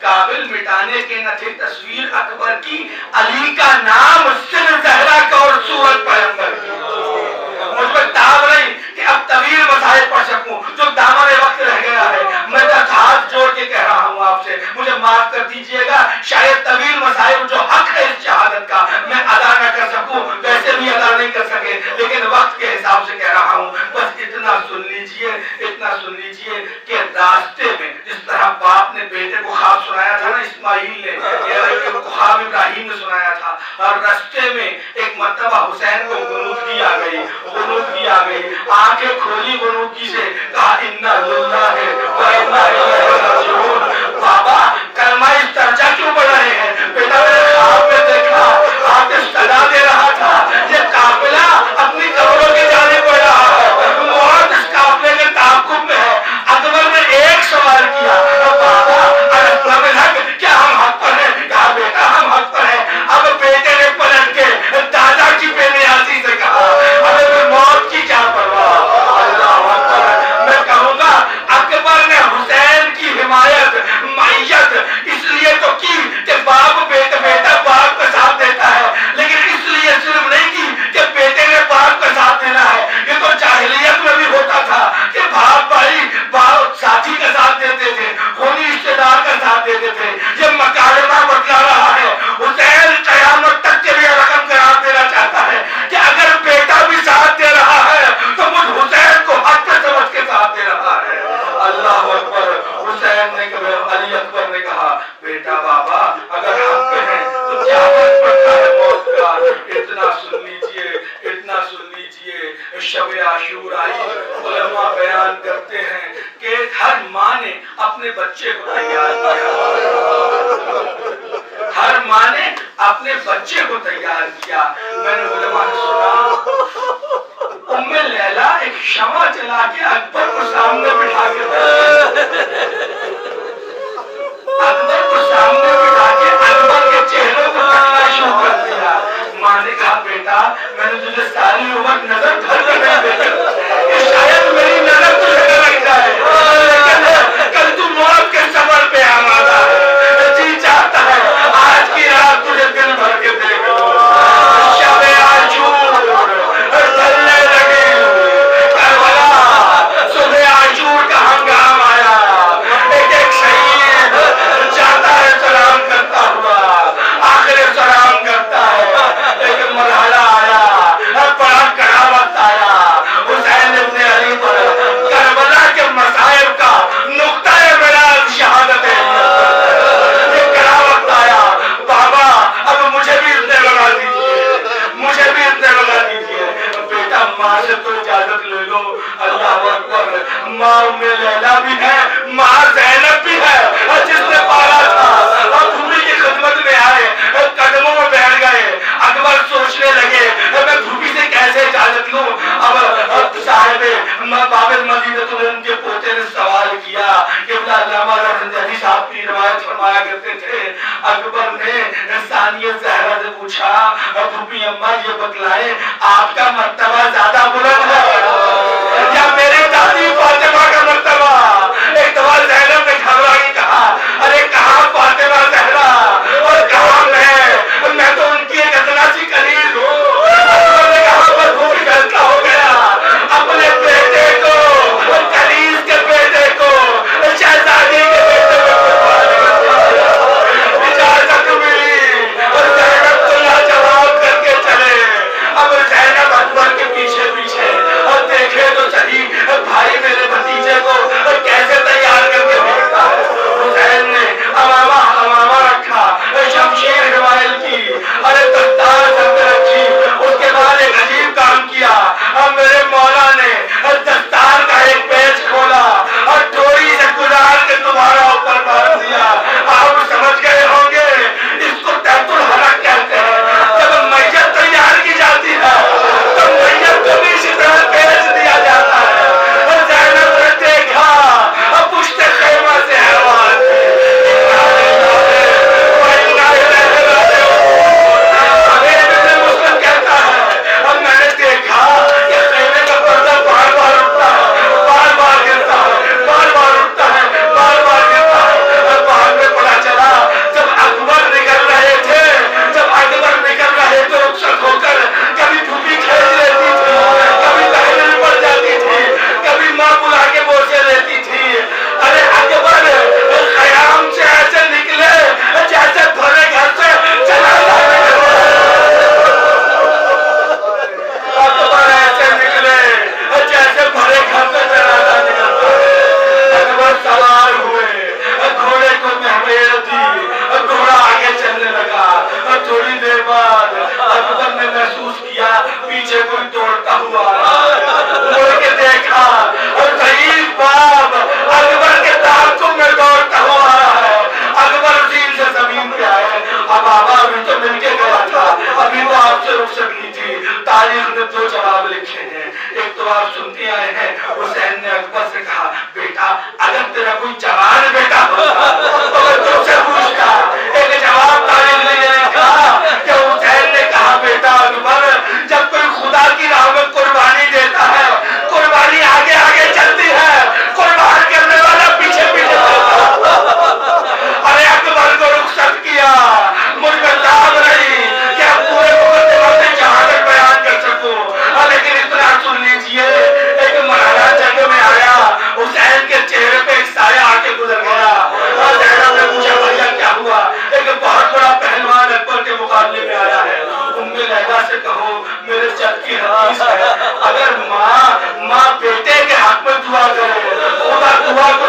قابل مٹانے کے نہ تھی تصویر اکبر کی, علی کا نام سن زہرا کا اور سورت پیغمبر کی. مجھ پر تاب نہیں کہ اب طویل مسائل پڑھ سکوں جو دامن وقت رہ گیا ہے. میں بس ہاتھ جوڑ کے کہہ رہا ہوں آپ سے مجھے معاف کر دیجئے گا. شاید طویل مسائل جو حق ہے اس شہادت کا میں ادا نہ کر سکوں, ویسے بھی ادا نہیں کر سکے, لیکن وقت کے حساب سے کہہ رہا ہوں. بس اتنا سن لیجئے کہ راستے میں جس طرح باپ نے بیٹے کو خواب سنایا تھا نا, اسماعیل نے خواب ابراہیم نے سنایا تھا, اور راستے میں ایک مرتبہ حسین کو غنودگی آ گئی, آنکھیں کھولی غنودگی سے, کہا انا للہ و انا الیہ راجعون. بابا کلمہ اس درجہ کیوں پڑھ رہے ہیں؟ بیٹا میں نے خواب میں دیکھا آتش صدا دے رہا تھا, یہ قافلہ اپنی قبروں کی جانب بڑھ رہا ہے, موت اس قافلے کے تعاقب میں ہے. اکبر نے ایک سوال کیا, بابا الاسلام الحق, کیا ہم حق پر ہیں؟ کہا بیٹا ہم حق پر ہیں. اب بیٹے نے پلٹ کے دادا کی بے نیازی سے کہا ہمیں موت کی کیا پرواہ. اللہ اکبر. میں کہوں گا اکبر نے حسین کی حمایت معیت اس لیے تو کی کہ باپ بیٹا باپ کا ساتھ دیتا ہے, لیکن اس لیے صرف نہیں کی کہ بیٹے نے باپ کا ساتھ دینا ہے. یہ تو جاہلیت میں بھی ہوتا تھا کہ باپ بھائی باپ ساتھی کا ساتھ دیتے تھے, خونی رشتے دار کا ساتھ دیتے تھے. یہ مکالمہ بتلا رہا ہے. حسین قیامت تک کے لیے رقم قرار دینا چاہتا ہے کہ اگر بیٹا بھی ساتھ دے رہا ہے تو مجھ حسین کو حق پہ سمجھ کے ساتھ دے رہا ہے. اللہ اکبر. حسین نے علی اکبر نے کہا بیٹا بابا اگر حق پہ ہیں تو کیا فرق پڑتا ہے موت کا. اتنا سن لیجئے شب عاشور آئی. علماء بیان کرتے ہیں کہ ہر ماں نے اپنے بچے کو تیار کیا. میں نے علماء سے سنا ام لیلا ایک شمع جلا کے اکبر کو سامنے بٹھا کے اکبر کے چہرے کو تکنا شروع کر دیا. ماں نے کہا بیٹا میں نے تجھے ساری عمر نظر بھر کے نہیں دیکھا کہ شاید میری نظر تجھے نہ لگ جائے, لیکن کل تو موت کے سفر پہ آمادہ ہے. جی چاہتا ہے آج کی رات تجھے دل بھر کے دیکھ لوں. شب عاشور ڈھلنے لگی, کربلا صبح عاشور کا ہنگام آیا. ایک شہید جاتا ہے سلام کرتا ہوا, آخر سلام کرتا ہے. ایک مرحلہ آیا, بڑا کڑا وقت آیا. حسین ابن علی پر کربلا کے مصائب کا نقطہ ملاز شہادت ہے. یہ کڑا وقت آیا. بابا اب مجھے بھی اتنے لگا دیجیے. بیٹا ماں سے تو اجازت لے لو. اللہ اکبر. ماں ام لیلا بھی ہے, ماں زینب بھی ہے جس نے پالا تھا, اور بھوبی کی خدمت میں آئے, قدموں میں بیٹھ گئے. اکبر سوچنے لگے میں بھوبی سے کیسے اجازت لوں. اب صاحب بابر مزید ان کے پوتے نے سوال کیا کہ علامہ رنجانی صاحب کی روایت فرمایا کرتے تھے, اکبر نے ثانیہ زہرا سے پوچھا بھوبی اماں یہ بتلائیں آپ کا مرتبہ زیادہ بلند ہے یا میری دادی فاطمہ کا مرتبہ. ایک دفعہ زینب نے گھبرا کے کہا ارے کہاں فاطمہ زہرا اور کہاں میں تو ان کی ایک ادنا سی قریب ہوں. اکبر نے کہا پر بھوبی فیصلہ ہو گیا, اپنے بیٹے کو قریب کے بیٹے کو شہزادی کے بیٹے کو اجازت ملی اور زینب کو لاجواب کر کے چلے. اب زینب اکبر کے پیچھے سکنی تھی. تاریخ نے دو جواب لکھے ہیں. ایک تو آپ سنتے آئے ہیں, حسین نے اکبر سے کہا بیٹا اگر تیرا کوئی جوان بیٹا ہوتا تو میں تم سے پوچھتا. ایک جواب تاریخ نے یہ لکھا کہ حسین نے کہا بیٹا اکبر جب کوئی خدا کی راہ میں قربانی دیتا ہے قربانی آگے آگے چلتی ہے, قربان کرنے والا پیچھے پیچھے چلتا. ارے اکبر کو رخصت کیا, مجھ میں دام رہی کہ اب پورے مقدمہ سے جہاں تک بیان کر سکوں. لیکن اتنا سن لیجئے, ایک مرحلہ جنگ میں آیا, حسین کے چہرے پہ ایک سایہ آ کے گزر گیا. اور زینب نے پوچھا بھیا کیا ہوا؟ ایک بہت بڑا پہلوان اکبر کے مقابلے میں آیا ہے. ام لیلا سے کہو میرے جد کی حدیث ہے, اگر ماں بیٹے کے حق میں دعا کرے خدا دعا کو